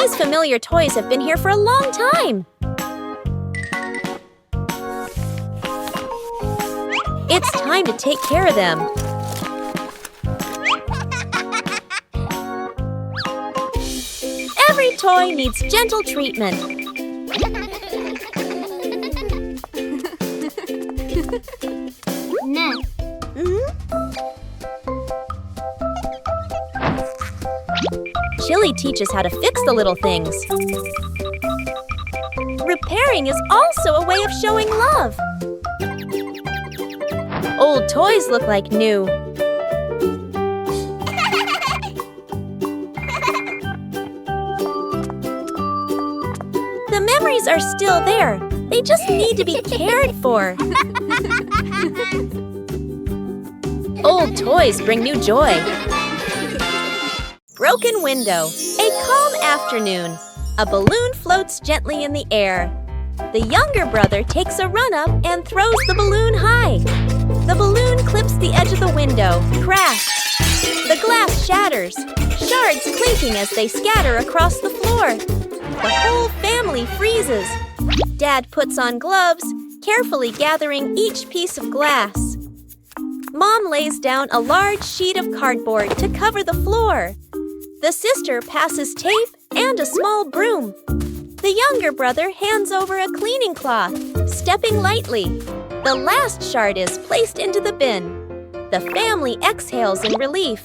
These familiar toys have been here for a long time. It's time to take care of them. Every toy needs gentle treatment. Next. Chili teaches how to fix the little things. Repairing is also a way of showing love. Old toys look like new. The memories are still there. They just need to be cared for. Old toys bring new joy. Broken window. A calm afternoon. A balloon floats gently in the air. The younger brother takes a run up and throws the balloon high. The balloon clips the edge of the window. Crash! The glass shatters, shards clinking as they scatter across the floor. The whole family freezes. Dad puts on gloves, carefully gathering each piece of glass. Mom lays down a large sheet of cardboard to cover the floor. The sister passes tape and a small broom. The younger brother hands over a cleaning cloth, stepping lightly. The last shard is placed into the bin. The family exhales in relief.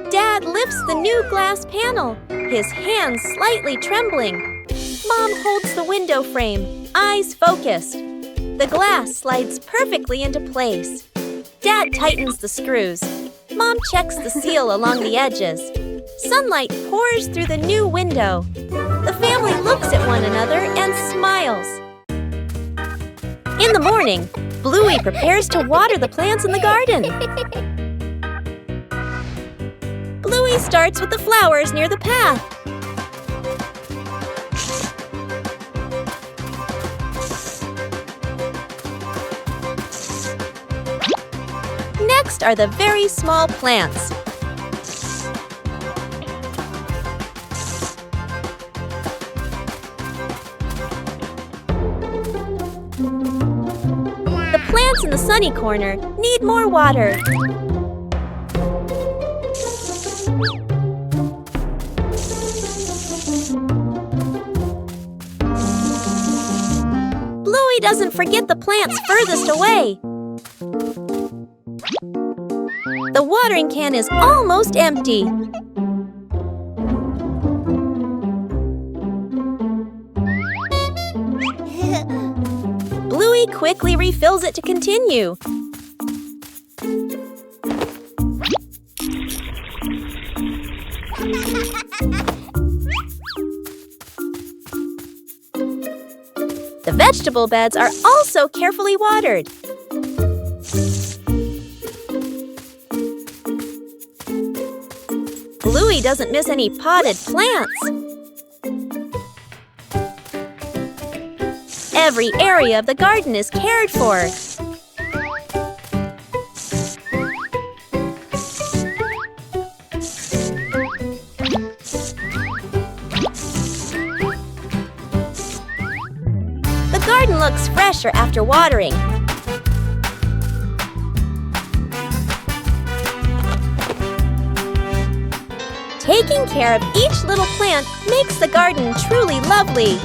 Dad lifts the new glass panel, his hands slightly trembling. Mom holds the window frame, eyes focused. The glass slides perfectly into place. Dad tightens the screws. Mom checks the seal along the edges. Sunlight pours through the new window. The family looks at one another and smiles. In the morning, Bluey prepares to water the plants in the garden. Bluey starts with the flowers near the path. Next are the very small plants. The plants in the sunny corner need more water. Bluey doesn't forget the plants furthest away. The watering can is almost empty. Bluey quickly refills it to continue. The vegetable beds are also carefully watered. Bluey doesn't miss any potted plants. Every area of the garden is cared for. The garden looks fresher after watering. Taking care of each little plant makes the garden truly lovely.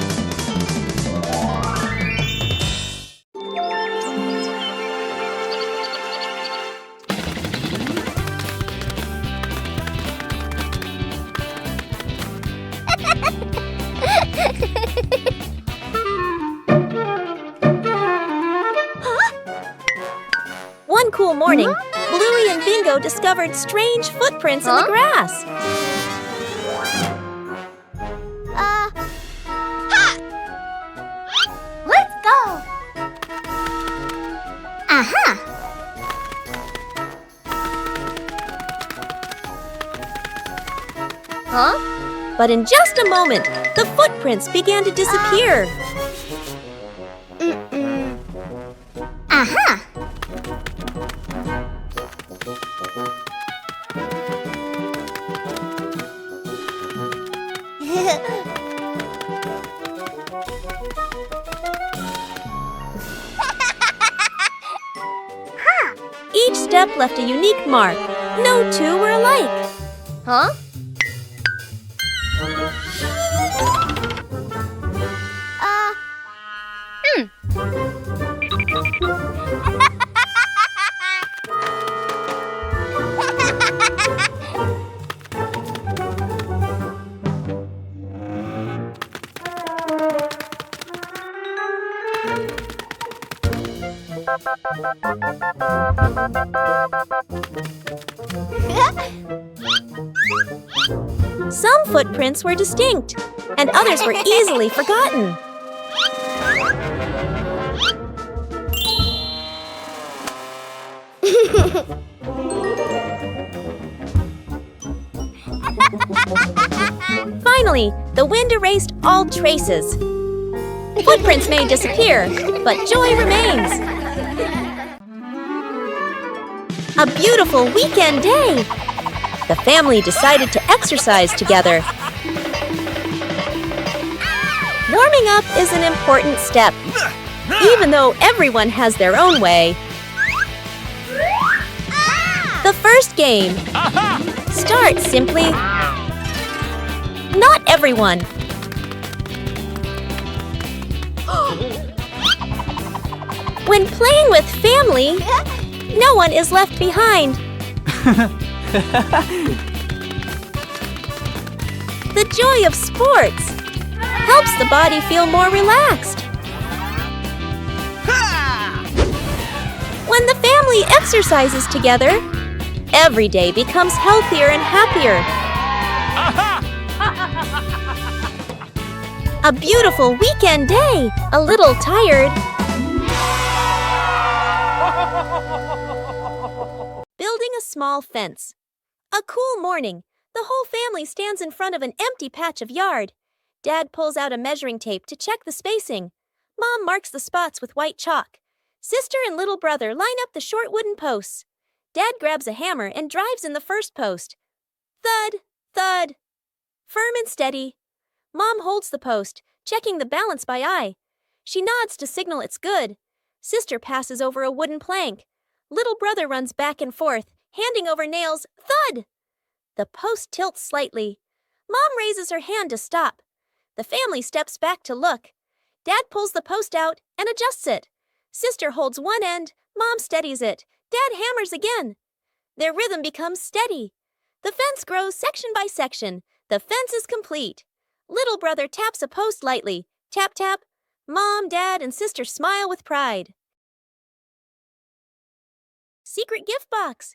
One cool morning, Bluey and Bingo discovered strange footprints in the grass. Let's go. Aha! Huh? But in just a moment, the footprints began to disappear. Aha! step left a unique mark. No two were alike. Huh? Some footprints were distinct, and others were easily forgotten. Finally, the wind erased all traces. Footprints may disappear, but joy remains. A beautiful weekend day! The family decided to exercise together. Warming up is an important step, even though everyone has their own way. The first game. Start simply. Not everyone. When playing with family, no one is left behind. The joy of sports helps the body feel more relaxed. When the family exercises together, every day becomes healthier and happier. A beautiful weekend day, a little tired. Building a small fence. A cool morning, the whole family stands in front of an empty patch of yard. Dad pulls out a measuring tape to check the spacing. Mom marks the spots with white chalk. Sister and little brother line up the short wooden posts. Dad grabs a hammer and drives in the first post. Thud, thud. Firm and steady. Mom holds the post, checking the balance by eye. She nods to signal it's good. Sister passes over a wooden plank. Little brother runs back and forth, handing over nails. Thud! The post tilts slightly. Mom raises her hand to stop. The family steps back to look. Dad pulls the post out and adjusts it. Sister holds one end. Mom steadies it. Dad hammers again. Their rhythm becomes steady. The fence grows section by section. The fence is complete. Little brother taps a post lightly. Tap, tap. Mom, Dad, and Sister smile with pride. Secret gift box.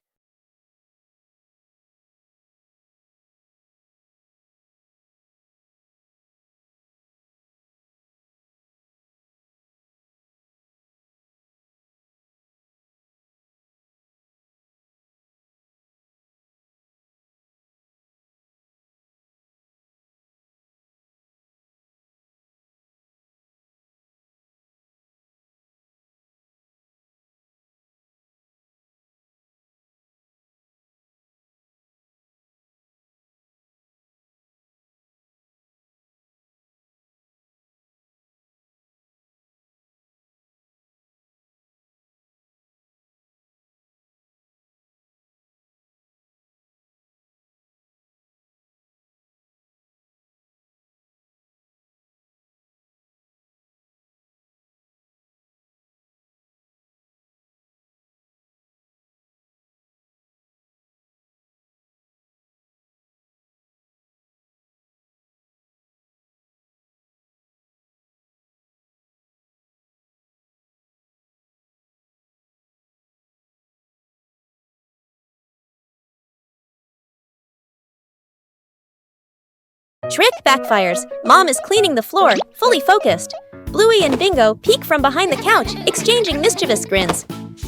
Trick backfires. Mom is cleaning the floor, fully focused. Bluey and Bingo peek from behind the couch, exchanging mischievous grins.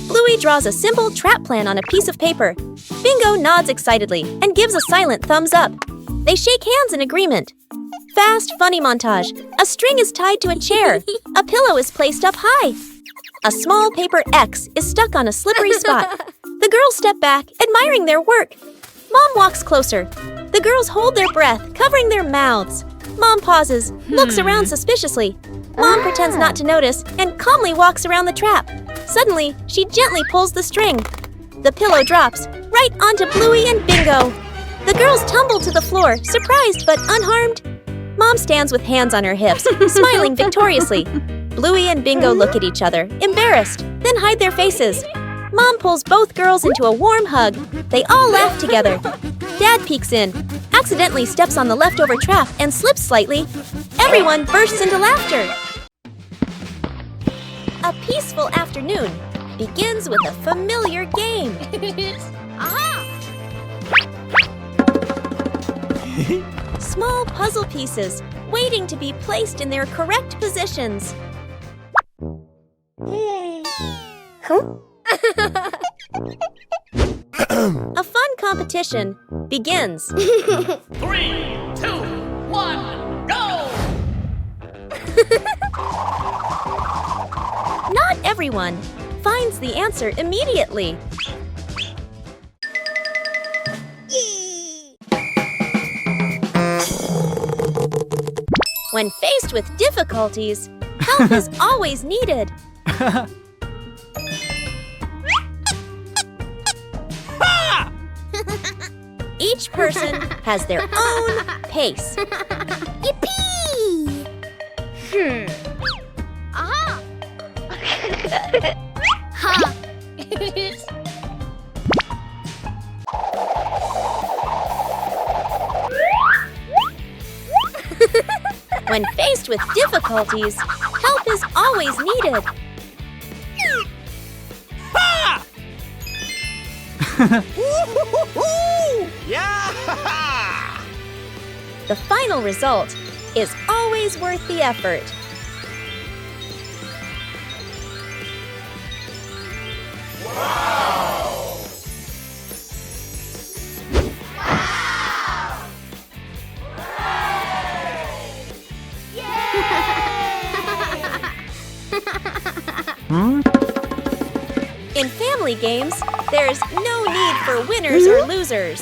Bluey draws a simple trap plan on a piece of paper. Bingo nods excitedly and gives a silent thumbs up. They shake hands in agreement. Fast, funny montage. A string is tied to a chair. A pillow is placed up high. A small paper X is stuck on a slippery spot. The girls step back, admiring their work. Mom walks closer. The girls hold their breath, covering their mouths. Mom pauses, looks around suspiciously. Mom pretends not to notice and calmly walks around the trap. Suddenly, she gently pulls the string. The pillow drops right onto Bluey and Bingo. The girls tumble to the floor, surprised but unharmed. Mom stands with hands on her hips, smiling victoriously. Bluey and Bingo look at each other, embarrassed, then hide their faces. Mom pulls both girls into a warm hug. They all laugh together. Dad peeks in, accidentally steps on the leftover trap and slips slightly. Everyone bursts into laughter. A peaceful afternoon begins with a familiar game. Aha! Small puzzle pieces waiting to be placed in their correct positions. A fun competition begins. 3, 2, 1, go! Not everyone finds the answer immediately. When faced with difficulties, help is always needed. Each person has their own pace. Yippee! Aha! Ha! When faced with difficulties, help is always needed. Yeah! The final result is always worth the effort. In family games, there's no need for winners or losers.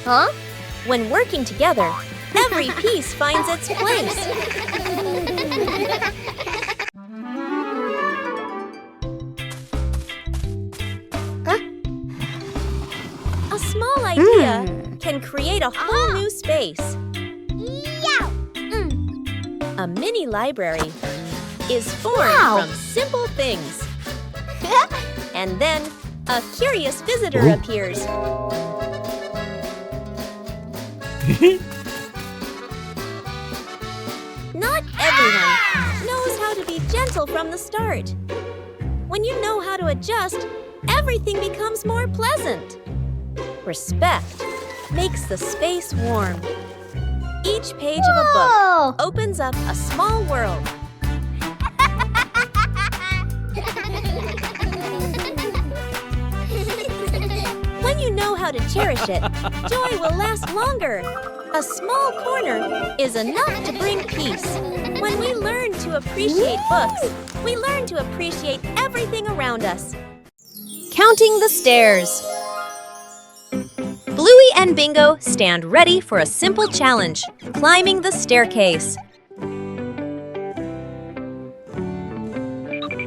Huh? When working together, every piece finds its place. A small idea can create a whole new space. A mini library is formed from simple things. And then a curious visitor appears. Not everyone knows how to be gentle from the start. When you know how to adjust, everything becomes more pleasant. Respect makes the space warm. Each page of a book opens up a small world. When you know how to cherish it, joy will last longer. A small corner is enough to bring peace. When we learn to appreciate books, we learn to appreciate everything around us. Counting the stairs. Bluey and Bingo stand ready for a simple challenge, climbing the staircase.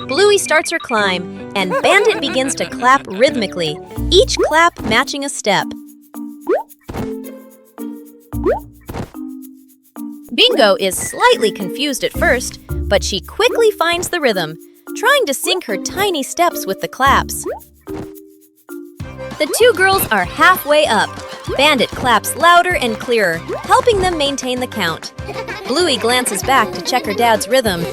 Bluey starts her climb, and Bandit begins to clap rhythmically, each clap matching a step. Bingo is slightly confused at first, but she quickly finds the rhythm, trying to sync her tiny steps with the claps. The two girls are halfway up. Bandit claps louder and clearer, helping them maintain the count. Bluey glances back to check her dad's rhythm.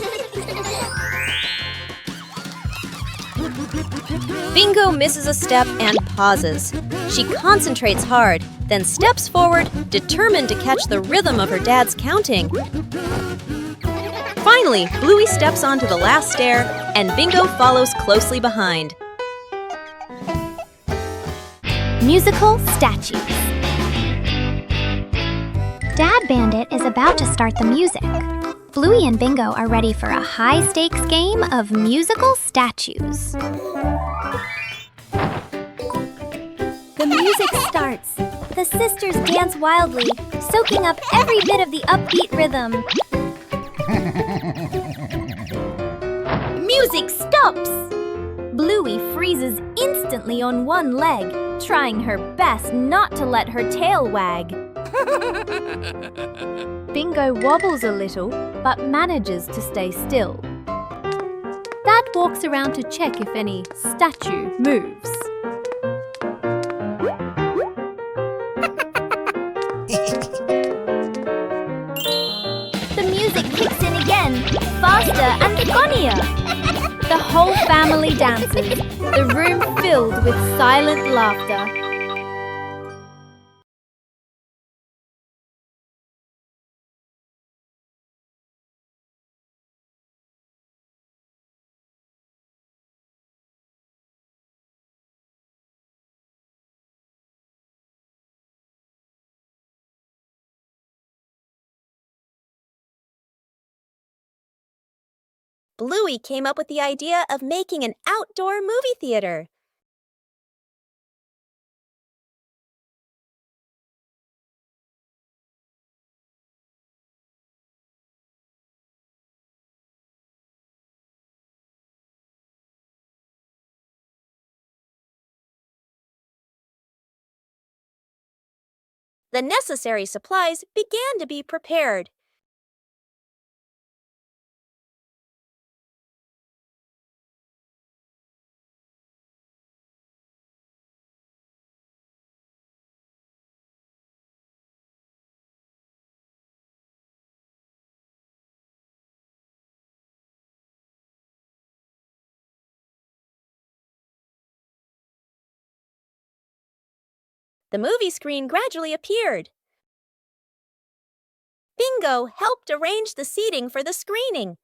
Bingo misses a step and pauses. She concentrates hard, then steps forward, determined to catch the rhythm of her dad's counting. Finally, Bluey steps onto the last stair, and Bingo follows closely behind. Musical statues. Dad Bandit is about to start the music. Bluey and Bingo are ready for a high-stakes game of musical statues. The music starts. The sisters dance wildly, soaking up every bit of the upbeat rhythm. Music stops. Bluey freezes instantly on one leg, trying her best not to let her tail wag. Bingo wobbles a little, but manages to stay still. Dad walks around to check if any statue moves. The music kicks in again, faster and funnier. The whole family dances, the room filled with silent laughter. Bluey came up with the idea of making an outdoor movie theater. The necessary supplies began to be prepared. The movie screen gradually appeared. Bingo helped arrange the seating for the screening.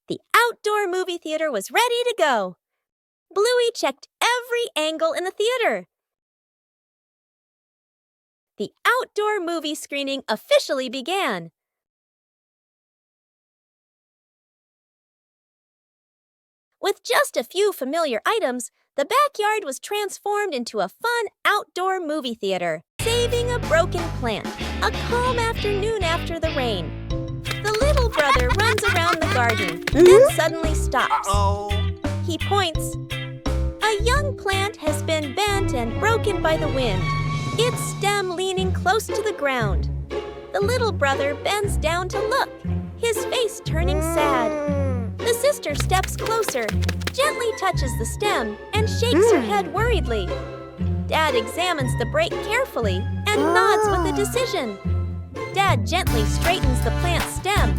The outdoor movie theater was ready to go. Bluey checked every angle in the theater. The outdoor movie screening officially began. With just a few familiar items, the backyard was transformed into a fun outdoor movie theater. Saving a broken plant, a calm afternoon after the rain. The little brother runs around the garden, then suddenly stops. He points. A young plant has been bent and broken by the wind, its stem leaning close to the ground. The little brother bends down to look, his face turning sad. The sister steps closer, gently touches the stem, and shakes her head worriedly. Dad examines the break carefully and nods with a decision. Dad gently straightens the plant's stem.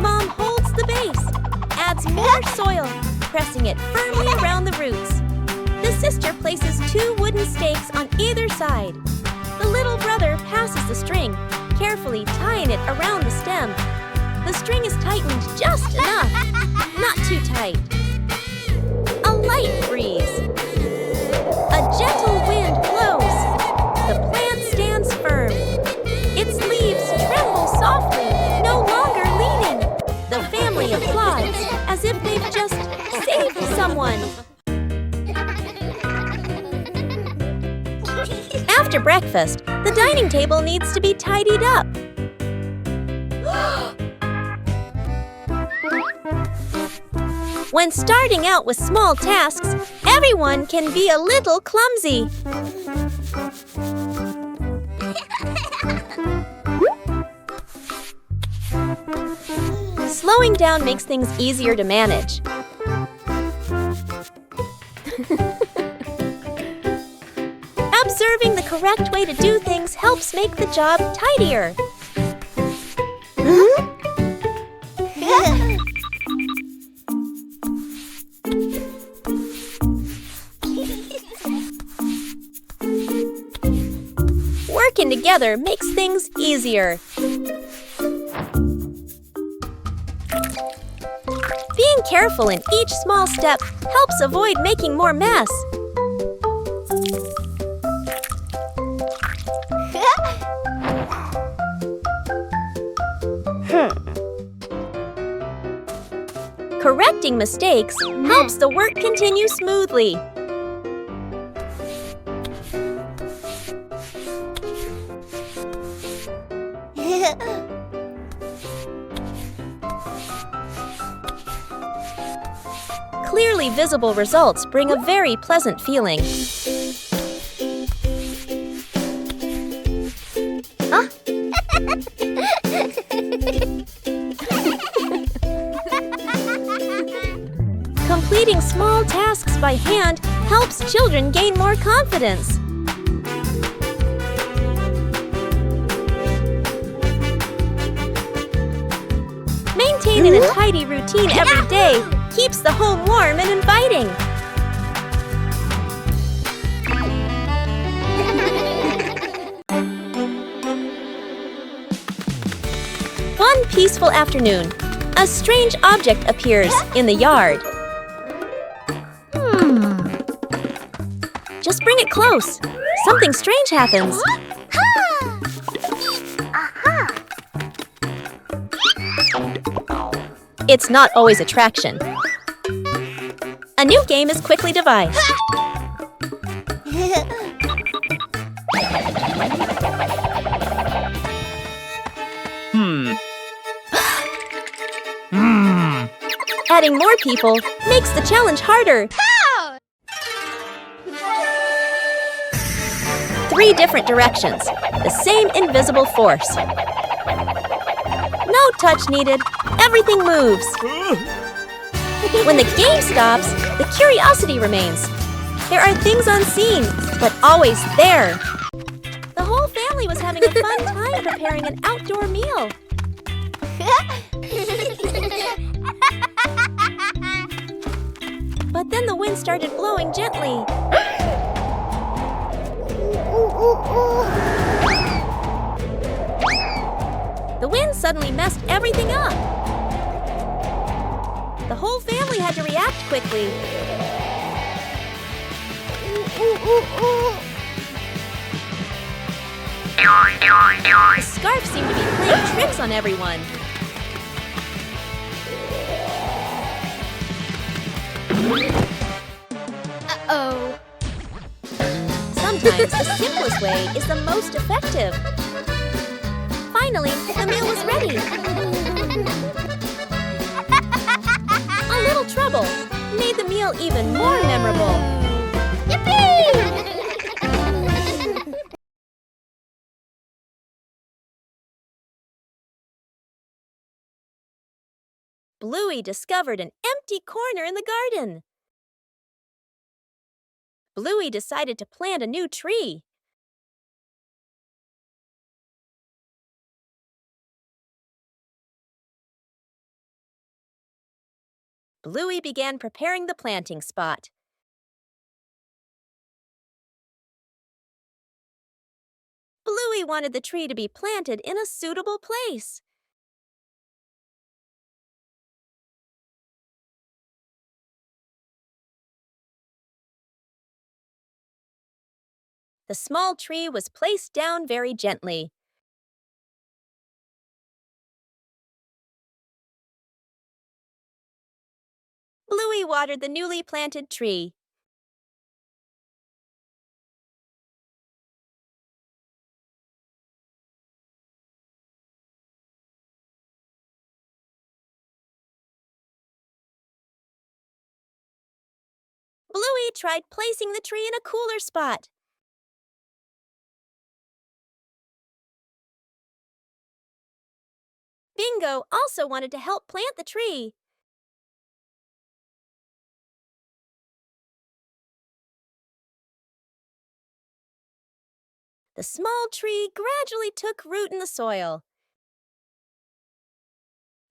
Mom holds the base, adds more soil, pressing it firmly around the roots. The sister places 2 wooden stakes on either side. The little brother passes the string, carefully tying it around the stem. The string is tightened just enough, not too tight. A light breeze. A gentle wind blows. The plant stands firm. Its leaves tremble softly, no longer leaning. The family applauds as if they've just saved someone. After breakfast, the dining table needs to be tidied up. When starting out with small tasks, everyone can be a little clumsy. Slowing down makes things easier to manage. Observing the correct way to do things helps make the job tidier. Working together makes things easier. Being careful in each small step helps avoid making more mess. Correcting mistakes helps the work continue smoothly. Clearly visible results bring a very pleasant feeling. Completing small tasks by hand helps children gain more confidence. Maintaining a tidy routine every day keeps the home warm and inviting. One peaceful afternoon, a strange object appears in the yard. Just bring it close. Something strange happens. It's not always attraction. A new game is quickly devised. Adding more people makes the challenge harder. 3 different directions, the same invisible force. No touch needed, everything moves. When the game stops, the curiosity remains. There are things unseen, but always there. The whole family was having a fun time preparing an outdoor meal. But then the wind started blowing gently. The wind suddenly messed everything up. The whole family had to react quickly. The scarf seemed to be playing tricks on everyone. Uh-oh. Sometimes the simplest way is the most effective. Finally, the meal was ready. A little trouble made the meal even more memorable. Yippee! Bluey discovered an empty corner in the garden. Bluey decided to plant a new tree. Bluey began preparing the planting spot. Bluey wanted the tree to be planted in a suitable place. The small tree was placed down very gently. Bluey watered the newly planted tree. Bluey tried placing the tree in a cooler spot. Bingo also wanted to help plant the tree. The small tree gradually took root in the soil.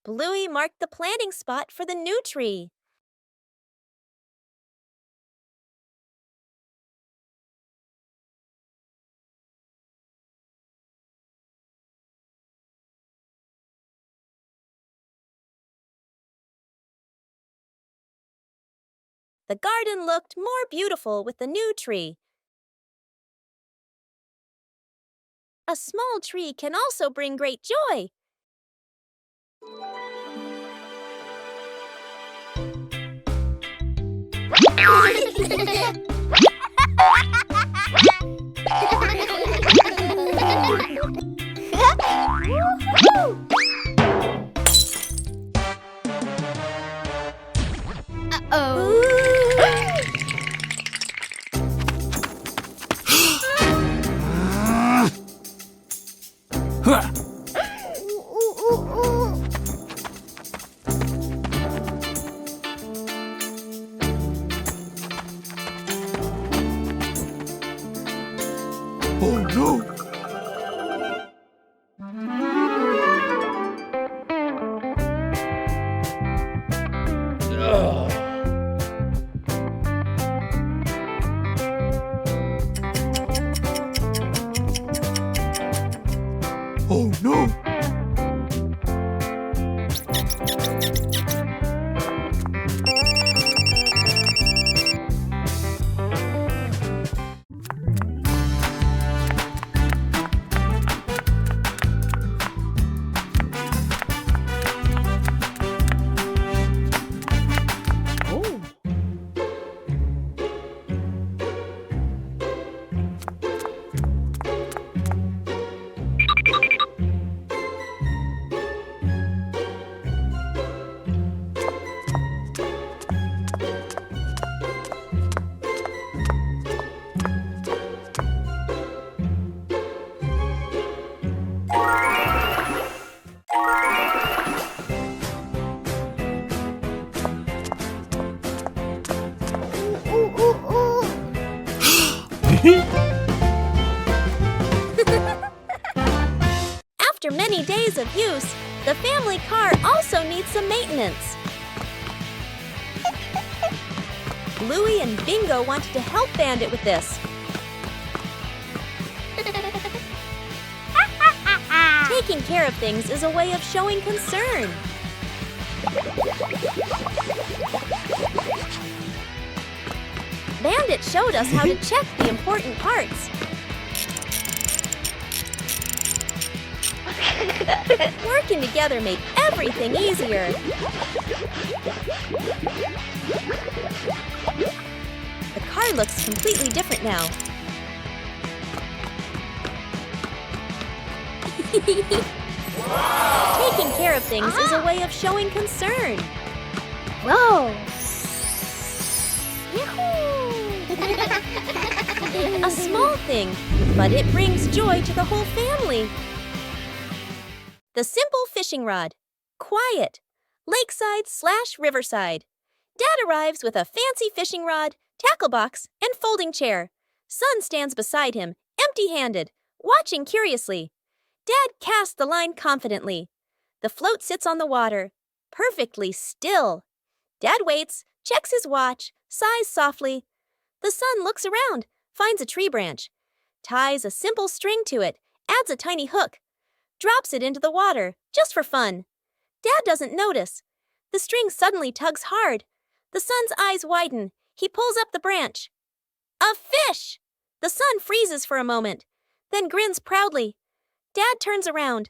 Bluey marked the planting spot for the new tree. The garden looked more beautiful with the new tree. A small tree can also bring great joy. Oh no! Oh no! After many days of use, the family car also needs some maintenance. Louie and Bingo wanted to help Bandit with this. Taking care of things is a way of showing concern. Bandit showed us how to check the important parts. Working together made everything easier. The car looks completely different now. Taking care of things is a way of showing concern. Whoa! A small thing, but it brings joy to the whole family. The simple fishing rod. Quiet. Lakeside/riverside. Dad arrives with a fancy fishing rod, tackle box, and folding chair. Son stands beside him, empty-handed, watching curiously. Dad casts the line confidently. The float sits on the water, perfectly still. Dad waits, checks his watch, sighs softly. The son looks around, finds a tree branch, ties a simple string to it, adds a tiny hook, drops it into the water, just for fun. Dad doesn't notice. The string suddenly tugs hard. The son's eyes widen. He pulls up the branch. A fish! The son freezes for a moment, then grins proudly. Dad turns around,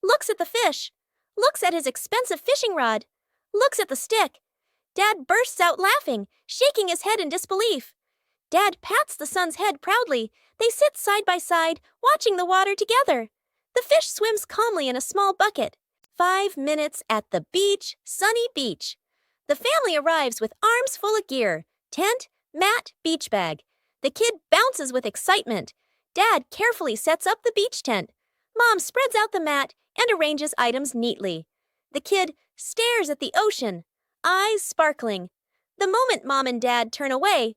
looks at the fish, looks at his expensive fishing rod, looks at the stick. Dad bursts out laughing, shaking his head in disbelief. Dad pats the son's head proudly. They sit side by side, watching the water together. The fish swims calmly in a small bucket. 5 minutes at the beach, sunny beach. The family arrives with arms full of gear. Tent, mat, beach bag. The kid bounces with excitement. Dad carefully sets up the beach tent. Mom spreads out the mat and arranges items neatly. The kid stares at the ocean, eyes sparkling. The moment Mom and Dad turn away,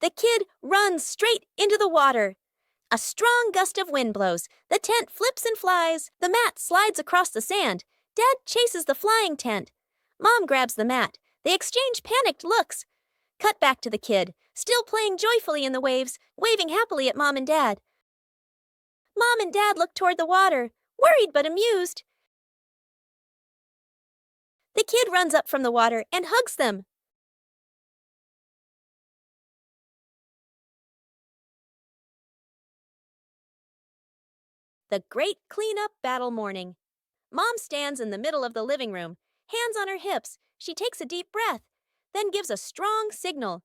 the kid runs straight into the water. A strong gust of wind blows. The tent flips and flies. The mat slides across the sand. Dad chases the flying tent. Mom grabs the mat. They exchange panicked looks. Cut back to the kid, still playing joyfully in the waves, waving happily at Mom and Dad. Mom and Dad look toward the water, worried but amused. The kid runs up from the water and hugs them. The great cleanup battle morning. Mom stands in the middle of the living room, hands on her hips. She takes a deep breath, then gives a strong signal.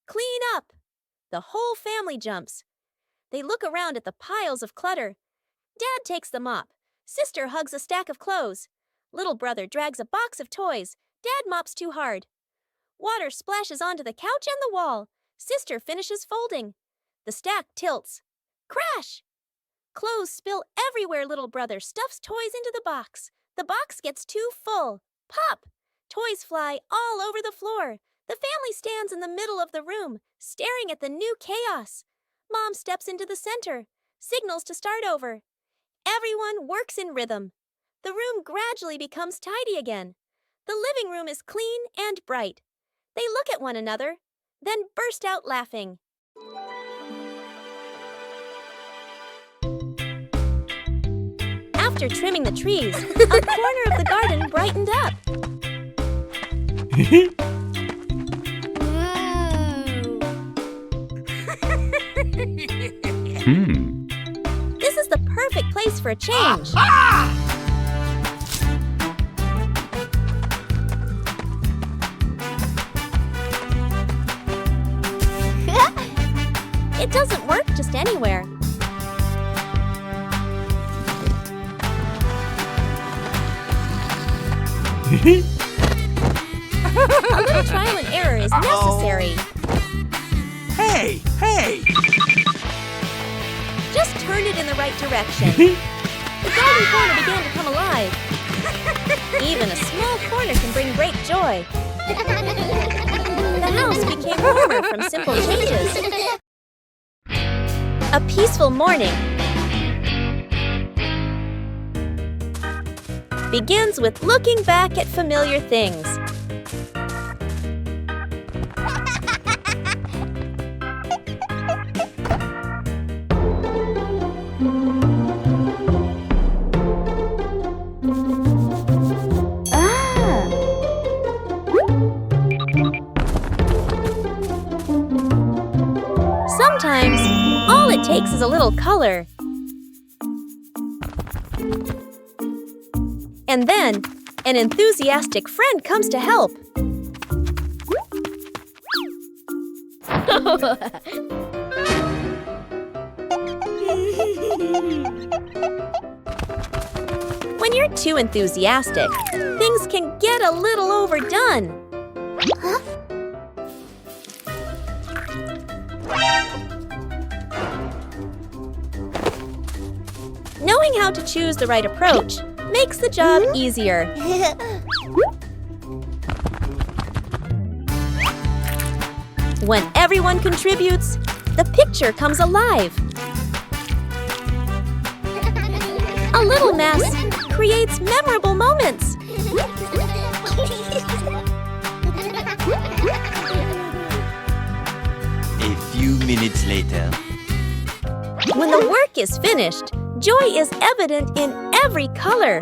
Clean up! The whole family jumps. They look around at the piles of clutter. Dad takes the mop. Sister hugs a stack of clothes. Little brother drags a box of toys. Dad mops too hard. Water splashes onto the couch and the wall. Sister finishes folding. The stack tilts. Crash! Clothes spill everywhere. Little brother stuffs toys into the box. The box gets too full. Pop! Toys fly all over the floor. The family stands in the middle of the room, staring at the new chaos. Mom steps into the center, signals to start over. Everyone works in rhythm. The room gradually becomes tidy again. The living room is clean and bright. They look at one another, then burst out laughing. After trimming the trees, a corner of the garden brightened up. This is the perfect place for a change. It doesn't work just anywhere. A little trial and error is necessary. Hey, hey! Just turn it in the right direction. The garden corner began to come alive. Even a small corner can bring great joy. The house became warmer from simple changes. A peaceful morning begins with looking back at familiar things. Sometimes, all it takes is a little color. And then, an enthusiastic friend comes to help. When you're too enthusiastic, things can get a little overdone. Knowing how to choose the right approach makes the job easier. When everyone contributes, the picture comes alive. A little mess creates memorable moments. A few minutes later. When the work is finished, joy is evident in every color.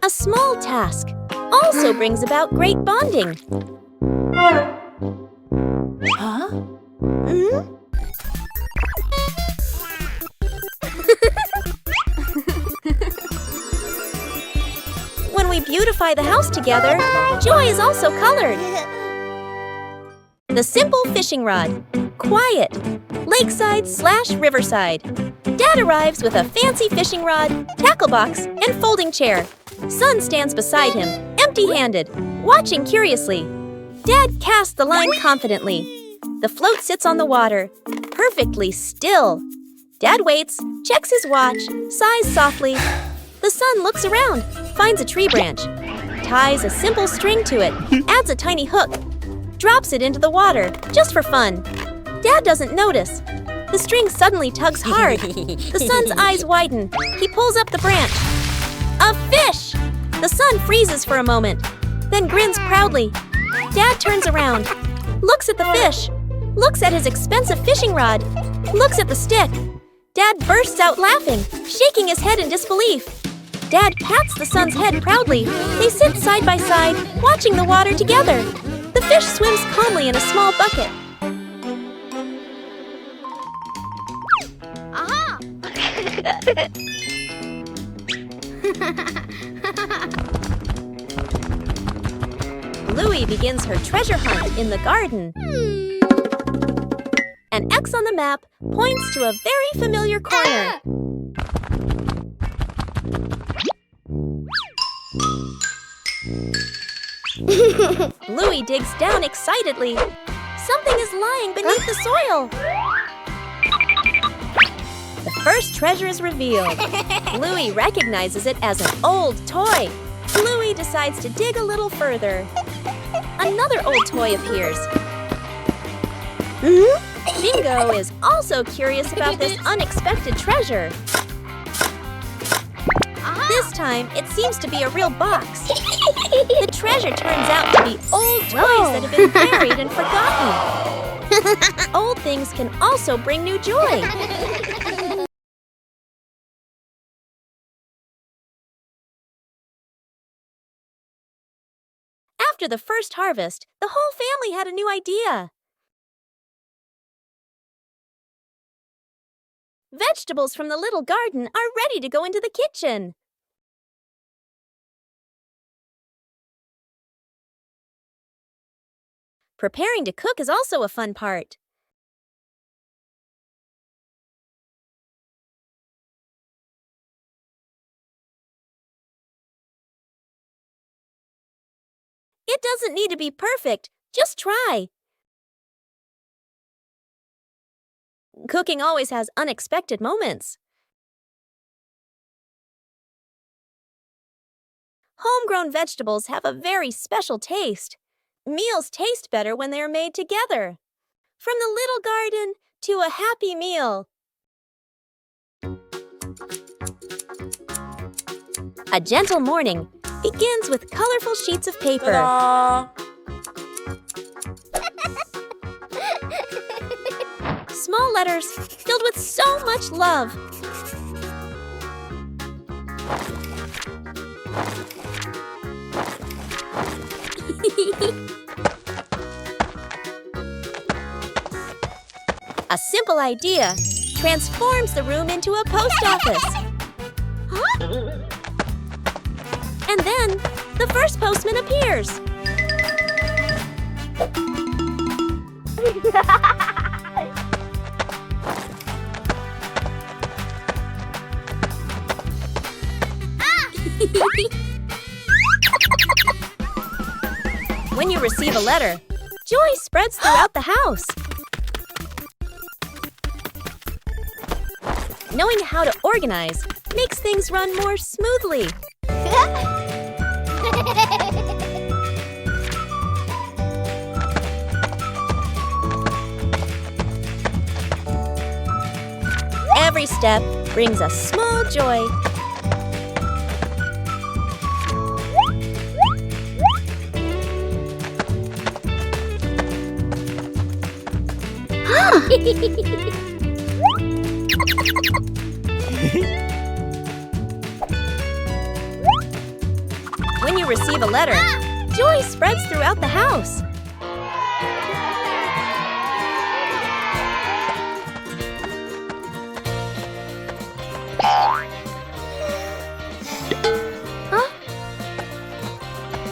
A small task also brings about great bonding. Huh? When we beautify the house together, joy is also colored. The simple fishing rod. Quiet. Lakeside/riverside. Dad arrives with a fancy fishing rod, tackle box, and folding chair. Son stands beside him, empty-handed, watching curiously. Dad casts the line confidently. The float sits on the water, perfectly still. Dad waits, checks his watch, sighs softly. The son looks around, finds a tree branch, ties a simple string to it, adds a tiny hook, drops it into the water, just for fun. Dad doesn't notice. The string suddenly tugs hard. The son's eyes widen. He pulls up the branch. A fish! The son freezes for a moment, then grins proudly. Dad turns around, looks at the fish, looks at his expensive fishing rod, looks at the stick. Dad bursts out laughing, shaking his head in disbelief. Dad pats the son's head proudly. They sit side by side, watching the water together. The fish swims calmly in a small bucket. Aha! Louie begins her treasure hunt in the garden. An X on the map points to a very familiar corner. Louie digs down excitedly. Something is lying beneath the soil. The first treasure is revealed. Louie recognizes it as an old toy. Louie decides to dig a little further. Another old toy appears. Bingo is also curious about this unexpected treasure. This time, it seems to be a real box. The treasure turns out to be old toys that have been buried and forgotten. Old things can also bring new joy. After the first harvest, the whole family had a new idea. Vegetables from the little garden are ready to go into the kitchen. Preparing to cook is also a fun part. It doesn't need to be perfect, just try. Cooking always has unexpected moments. Homegrown vegetables have a very special taste. Meals taste better when they are made together. From the little garden to a happy meal. A gentle morning begins with colorful sheets of paper. Small letters filled with so much love. A simple idea transforms the room into a post office. And then, the first postman appears. When you receive a letter, joy spreads throughout the house. Knowing how to organize makes things run more smoothly. Every step brings a small joy. When you receive a letter, joy spreads throughout the house.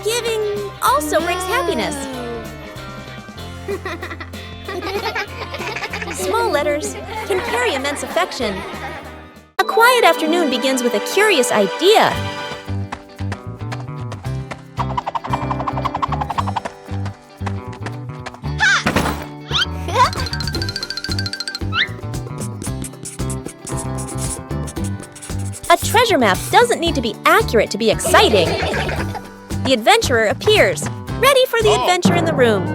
Giving also brings happiness. Small letters can carry immense affection. A quiet afternoon begins with a curious idea. A treasure map doesn't need to be accurate to be exciting. The adventurer appears, ready for the adventure in the room.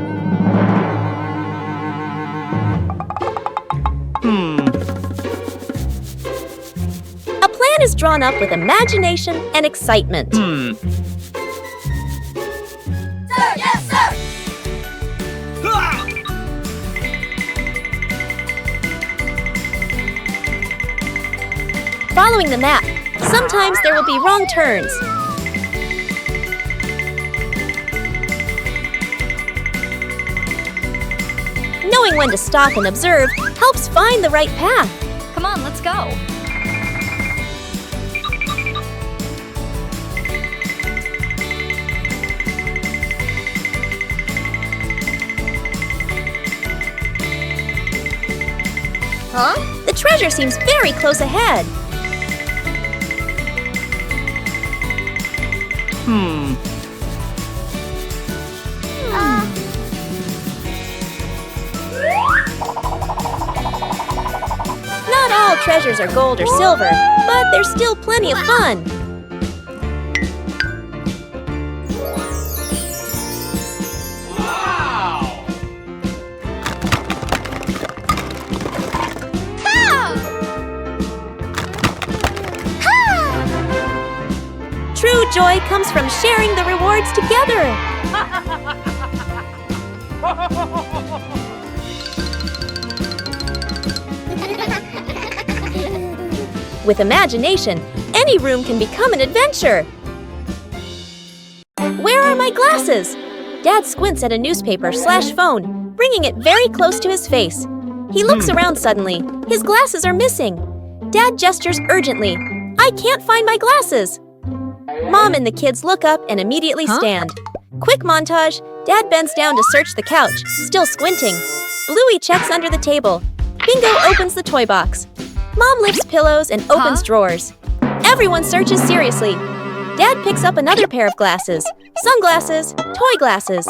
A plan is drawn up with imagination and excitement. Sir, yes, sir! Following the map, sometimes there will be wrong turns. Knowing when to stop and observe helps find the right path. Come on, let's go. The treasure seems very close ahead. Not all treasures are gold or silver, but there's still plenty of fun. True joy comes from sharing the rewards together. With imagination, any room can become an adventure. Where are my glasses? Dad squints at a newspaper/phone, bringing it very close to his face. He looks around suddenly. His glasses are missing. Dad gestures urgently. I can't find my glasses. Mom and the kids look up and immediately stand. Quick montage. Dad bends down to search the couch, still squinting. Bluey checks under the table. Bingo opens the toy box. Mom lifts pillows and opens drawers. Everyone searches seriously. Dad picks up another pair of glasses. Sunglasses, toy glasses.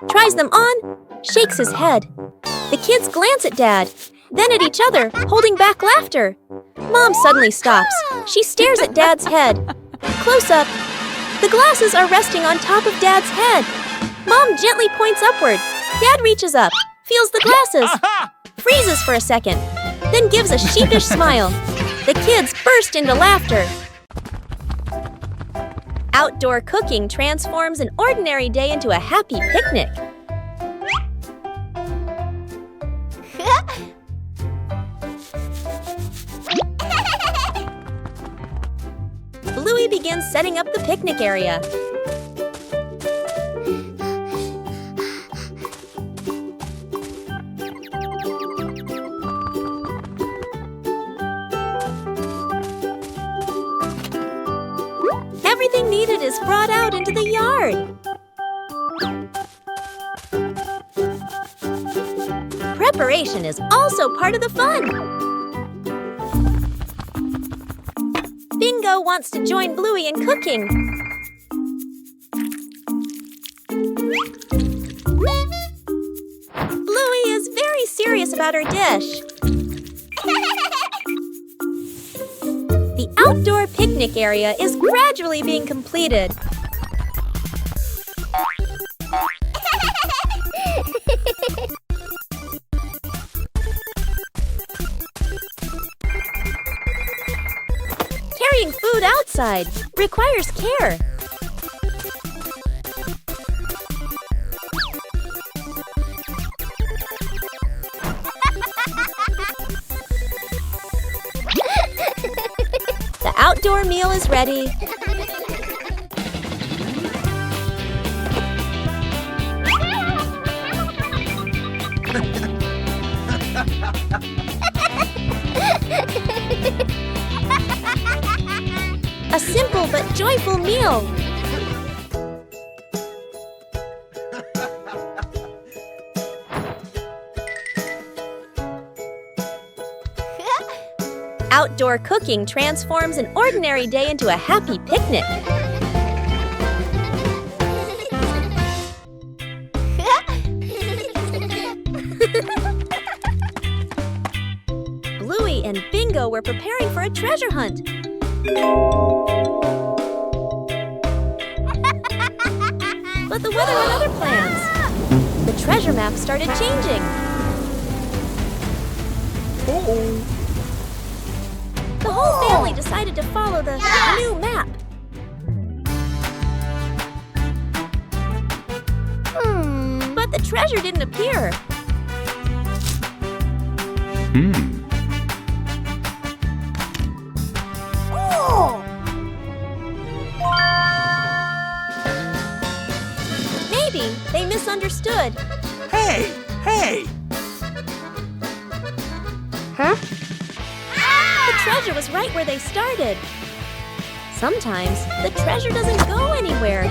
Tries them on, shakes his head. The kids glance at Dad, then at each other, holding back laughter. Mom suddenly stops. She stares at Dad's head. Close up. The glasses are resting on top of Dad's head. Mom gently points upward. Dad reaches up, feels the glasses, freezes for a second, then gives a sheepish smile. The kids burst into laughter. Outdoor cooking transforms an ordinary day into a happy picnic. Bluey begins setting up the picnic area. Everything needed is brought out into the yard. Preparation is also part of the fun. Bingo wants to join Bluey in cooking. Bluey is very serious about her dish. The outdoor picnic area is gradually being completed. Carrying food outside requires care. The outdoor meal is ready. A simple but joyful meal. Outdoor cooking transforms an ordinary day into a happy picnic. Bluey and Bingo were preparing for a treasure hunt. But the weather had other plans. The treasure map started changing. The whole family decided to follow the new map. But the treasure didn't appear. Maybe they misunderstood. Hey! Hey! The treasure was right where they started. Sometimes the treasure doesn't go anywhere.